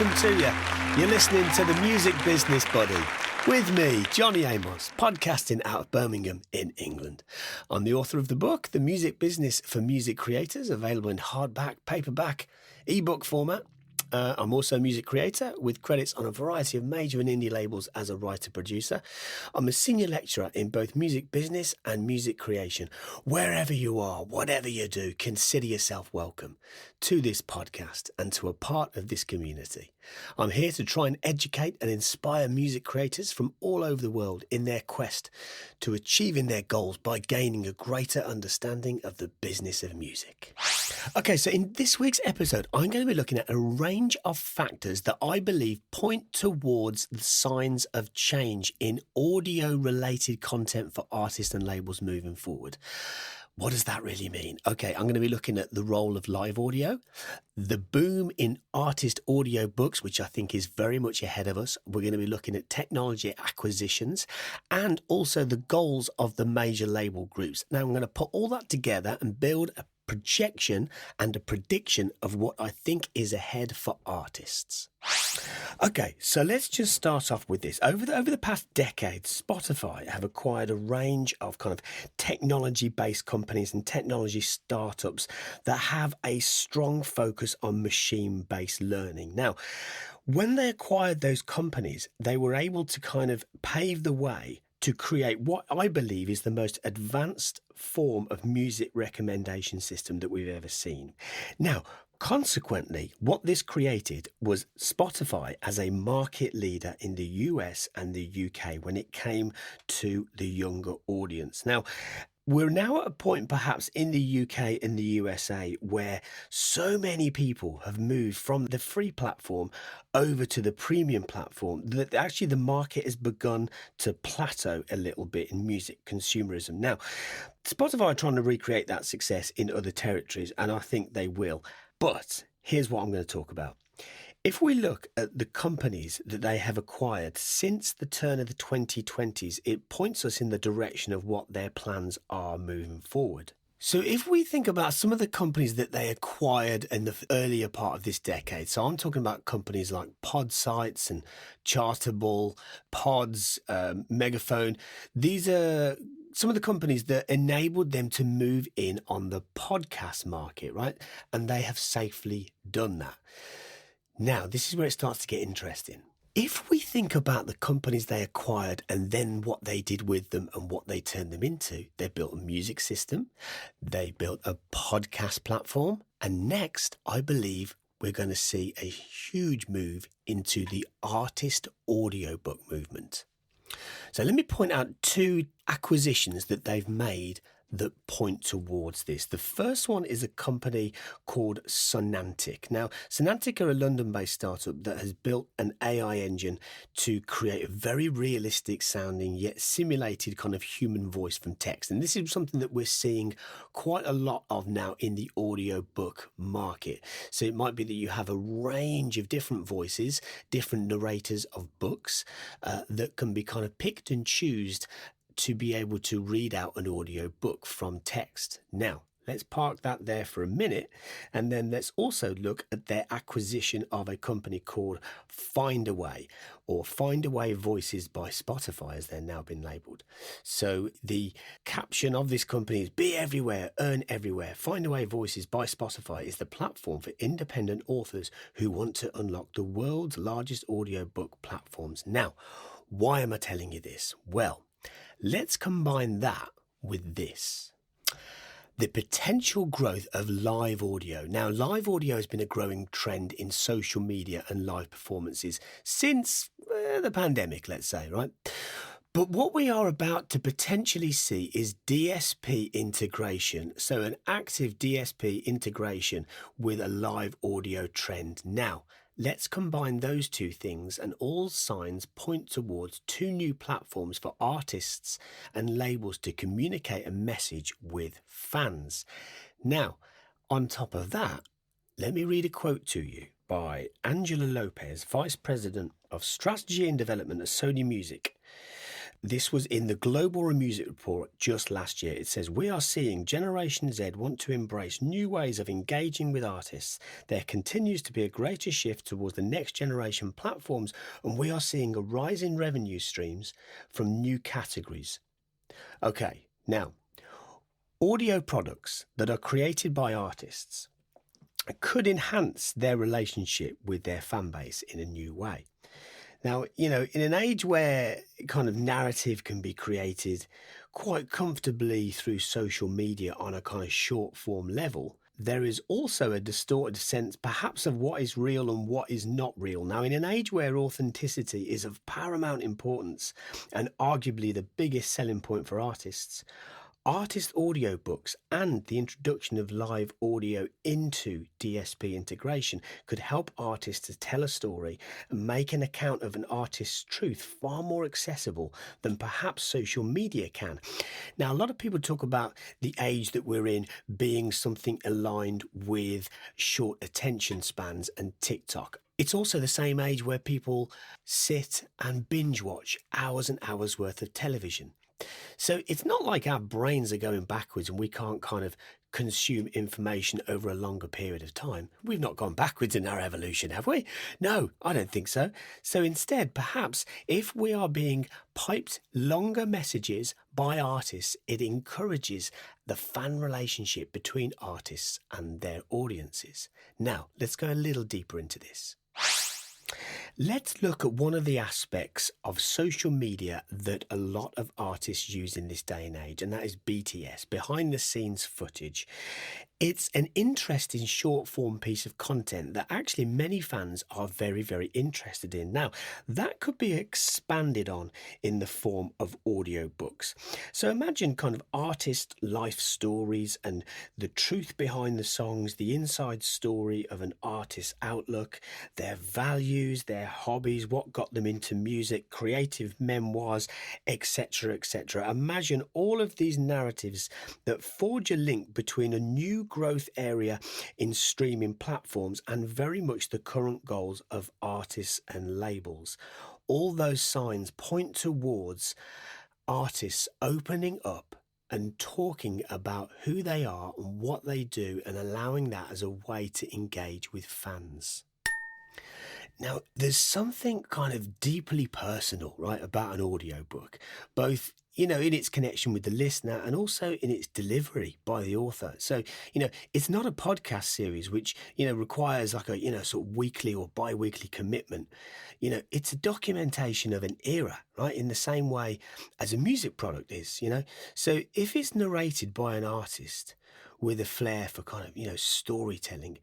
welcome to you. You're listening to the Music Business Buddy with me, Johnny Amos, podcasting out of Birmingham in England. I'm the author of the book, The Music Business for Music Creators, available in hardback, paperback, ebook format. I'm also a music creator with credits on a variety of major and indie labels as a writer-producer. I'm a senior lecturer in both music business and music creation. Wherever you are, whatever you do, consider yourself welcome to this podcast and to a part of this community. I'm here to try and educate and inspire music creators from all over the world in their quest to achieving their goals by gaining a greater understanding of the business of music. Okay, so in this week's episode, I'm going to be looking at a range of factors that I believe point towards the signs of change in audio-related content for artists and labels moving forward. What does that really mean? Okay, I'm going to be looking at the role of live audio, the boom in artist audio books, which I think is very much ahead of us. We're going to be looking at technology acquisitions and also the goals of the major label groups. Now, I'm going to put all that together and build a projection and a prediction of what I think is ahead for artists. Okay, so let's just start off with this. Over the past decade, Spotify have acquired a range of kind of technology-based companies and technology startups that have a strong focus on machine-based learning. Now, when they acquired those companies, they were able to kind of pave the way to create what I believe is the most advanced form of music recommendation system that we've ever seen. Now, consequently, what this created was Spotify as a market leader in the US and the UK when it came to the younger audience. Now, we're now at a point perhaps in the UK and the USA where so many people have moved from the free platform over to the premium platform that actually the market has begun to plateau a little bit in music consumerism. Now, Spotify are trying to recreate that success in other territories, and I think they will. But here's what I'm going to talk about. If we look at the companies that they have acquired since the turn of the 2020s, it points us in the direction of what their plans are moving forward. So if we think about some of the companies that they acquired in the earlier part of this decade, so I'm talking about companies like Podsites and Chartable, Pods, Megaphone. These are some of the companies that enabled them to move in on the podcast market, right? And they have safely done that. Now, this is where it starts to get interesting. If we think about the companies they acquired and then what they did with them and what they turned them into, they built a music system, they built a podcast platform, and next, I believe we're going to see a huge move into the artist audiobook movement. So let me point out two acquisitions that they've made that point towards this. The first one is a company called Sonantic. Now, Sonantic are a London-based startup that has built an AI engine to create a very realistic sounding yet simulated kind of human voice from text. And this is something that we're seeing quite a lot of now in the audiobook market. So it might be that you have a range of different voices, different narrators of books that can be kind of picked and choosed to be able to read out an audio book from text. Now, let's park that there for a minute, and then let's also look at their acquisition of a company called Findaway, or Findaway Voices by Spotify, as they're now been labelled. So the caption of this company is "Be everywhere, earn everywhere. Findaway Voices by Spotify is the platform for independent authors who want to unlock the world's largest audiobook platforms." Now, why am I telling you this? Well, let's combine that with this. The potential growth of live audio. Now, live audio has been a growing trend in social media and live performances since the pandemic, let's say, right? But what we are about to potentially see is DSP integration. So an active DSP integration with a live audio trend. Now, let's combine those two things, and all signs point towards two new platforms for artists and labels to communicate a message with fans. Now, on top of that, let me read a quote to you by Angela Lopez, Vice President of Strategy and Development at Sony Music. This was in the Global Music Report just last year. It says, we are seeing Generation Z want to embrace new ways of engaging with artists. There continues to be a greater shift towards the next generation platforms, and we are seeing a rise in revenue streams from new categories. Okay, now, audio products that are created by artists could enhance their relationship with their fan base in a new way. Now, in an age where kind of narrative can be created quite comfortably through social media on a kind of short form level, there is also a distorted sense perhaps of what is real and what is not real. Now, in an age where authenticity is of paramount importance and arguably the biggest selling point for artists, artist audiobooks and the introduction of live audio into DSP integration could help artists to tell a story and make an account of an artist's truth far more accessible than perhaps social media can. Now, a lot of people talk about the age that we're in being something aligned with short attention spans and TikTok. It's also the same age where people sit and binge watch hours and hours worth of television. So it's not like our brains are going backwards and we can't kind of consume information over a longer period of time. We've not gone backwards in our evolution, have we? No, I don't think so. So instead, perhaps if we are being piped longer messages by artists, it encourages the fan relationship between artists and their audiences. Now, let's go a little deeper into this. Let's look at one of the aspects of social media that a lot of artists use in this day and age, and that is BTS, behind the scenes footage. It's an interesting short form piece of content that actually many fans are very, very interested in. Now, that could be expanded on in the form of audiobooks. So imagine kind of artist life stories and the truth behind the songs, the inside story of an artist's outlook, their values, their hobbies, what got them into music, creative memoirs, etc., etc. Imagine all of these narratives that forge a link between a new growth area in streaming platforms and very much the current goals of artists and labels. All those signs point towards artists opening up and talking about who they are and what they do and allowing that as a way to engage with fans. Now, there's something kind of deeply personal, right, about an audiobook, both, in its connection with the listener and also in its delivery by the author. So, it's not a podcast series, which, requires like a, sort of weekly or bi-weekly commitment. It's a documentation of an era, right, in the same way as a music product is, So if it's narrated by an artist with a flair for kind of, storytelling,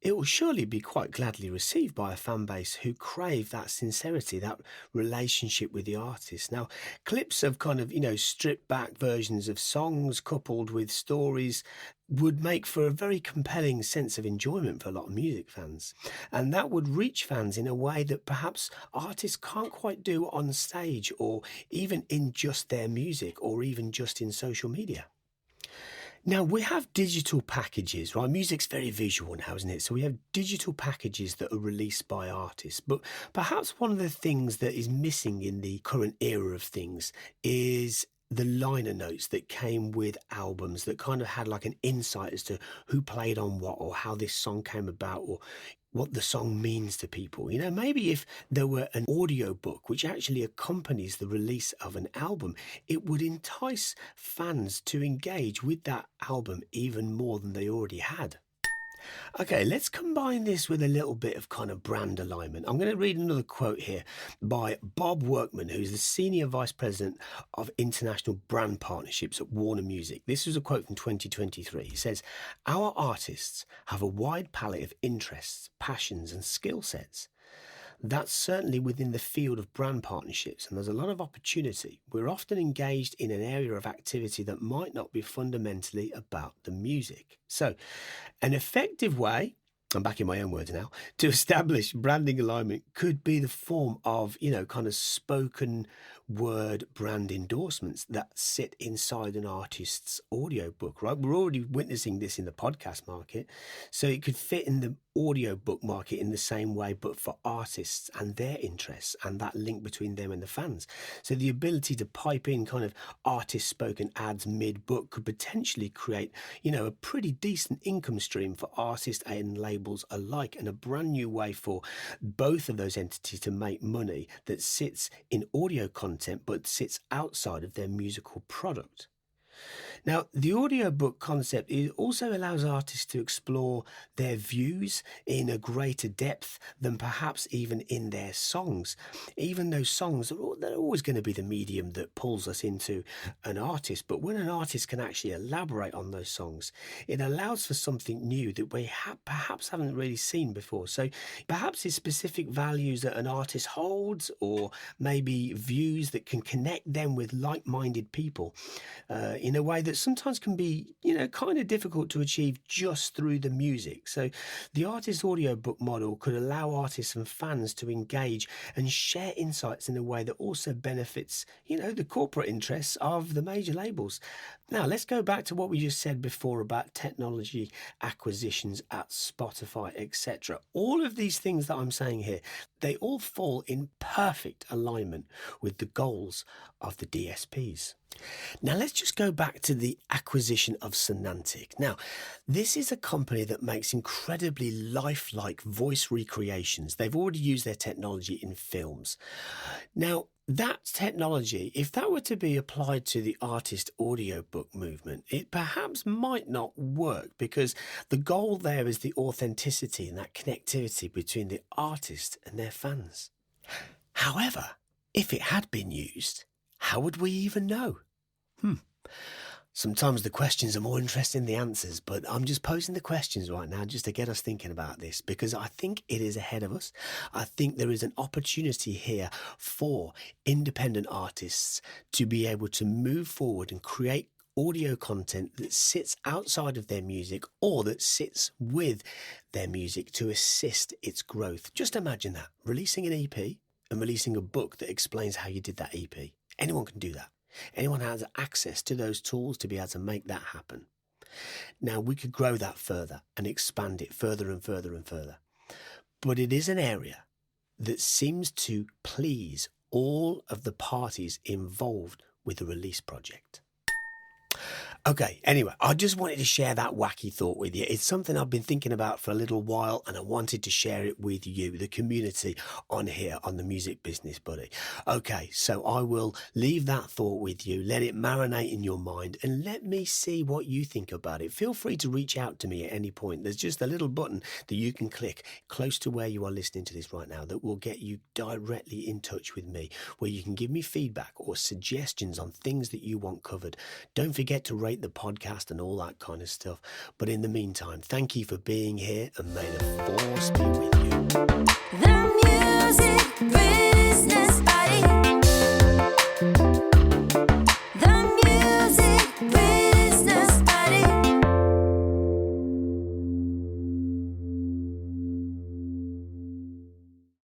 it will surely be quite gladly received by a fan base who crave that sincerity, that relationship with the artist. Now, clips of kind of, stripped back versions of songs coupled with stories would make for a very compelling sense of enjoyment for a lot of music fans. And that would reach fans in a way that perhaps artists can't quite do on stage or even in just their music or even just in social media. Now, we have digital packages, right? Music's very visual now, isn't it? So we have digital packages that are released by artists. But perhaps one of the things that is missing in the current era of things is the liner notes that came with albums that kind of had like an insight as to who played on what or how this song came about or what the song means to people. Maybe if there were an audiobook which actually accompanies the release of an album, it would entice fans to engage with that album even more than they already had. Okay, let's combine this with a little bit of kind of brand alignment. I'm going to read another quote here by Bob Workman, who's the Senior Vice President of International Brand Partnerships at Warner Music. This was a quote from 2023. He says, "Our artists have a wide palette of interests, passions and skill sets. That's certainly within the field of brand partnerships, and there's a lot of opportunity. We're often engaged in an area of activity that might not be fundamentally about the music." So, an effective way, I'm back in my own words now, to establish branding alignment could be the form of, kind of spoken word brand endorsements that sit inside an artist's audiobook, right? We're already witnessing this in the podcast market. So it could fit in the audiobook market in the same way, but for artists and their interests and that link between them and the fans. So the ability to pipe in kind of artist spoken ads mid-book could potentially create, a pretty decent income stream for artists and labels alike, and a brand new way for both of those entities to make money that sits in audio content but sits outside of their musical product. Now, the audiobook concept also allows artists to explore their views in a greater depth than perhaps even in their songs. Even though songs they're always going to be the medium that pulls us into an artist, but when an artist can actually elaborate on those songs, it allows for something new that we perhaps haven't really seen before. So perhaps it's specific values that an artist holds, or maybe views that can connect them with like-minded people in a way that sometimes can be, kind of difficult to achieve just through the music. So the artist audiobook model could allow artists and fans to engage and share insights in a way that also benefits, the corporate interests of the major labels. Now, let's go back to what we just said before about technology acquisitions at Spotify, etc. All of these things that I'm saying here, they all fall in perfect alignment with the goals of the DSPs. Now, let's just go back to the acquisition of Sonantic. Now, this is a company that makes incredibly lifelike voice recreations. They've already used their technology in films. Now, that technology, if that were to be applied to the artist audiobook movement, it perhaps might not work, because the goal there is the authenticity and that connectivity between the artist and their fans. However, if it had been used, how would we even know? Sometimes the questions are more interesting than the answers, but I'm just posing the questions right now just to get us thinking about this, because I think it is ahead of us. I think there is an opportunity here for independent artists to be able to move forward and create audio content that sits outside of their music or that sits with their music to assist its growth. Just imagine that, releasing an EP and releasing a book that explains how you did that EP. Anyone can do that. Anyone has access to those tools to be able to make that happen. Now, we could grow that further and expand it further and further and further. But it is an area that seems to please all of the parties involved with the release project. Okay, anyway, I just wanted to share that wacky thought with you. It's something I've been thinking about for a little while, and I wanted to share it with you, the community on here on the Music Business Buddy. Okay, so I will leave that thought with you, let it marinate in your mind, and let me see what you think about it. Feel free to reach out to me at any point. There's just a little button that you can click close to where you are listening to this right now that will get you directly in touch with me, where you can give me feedback or suggestions on things that you want covered. Don't forget to rate the podcast and all that kind of stuff. But in the meantime, thank you for being here, and may the force be with you.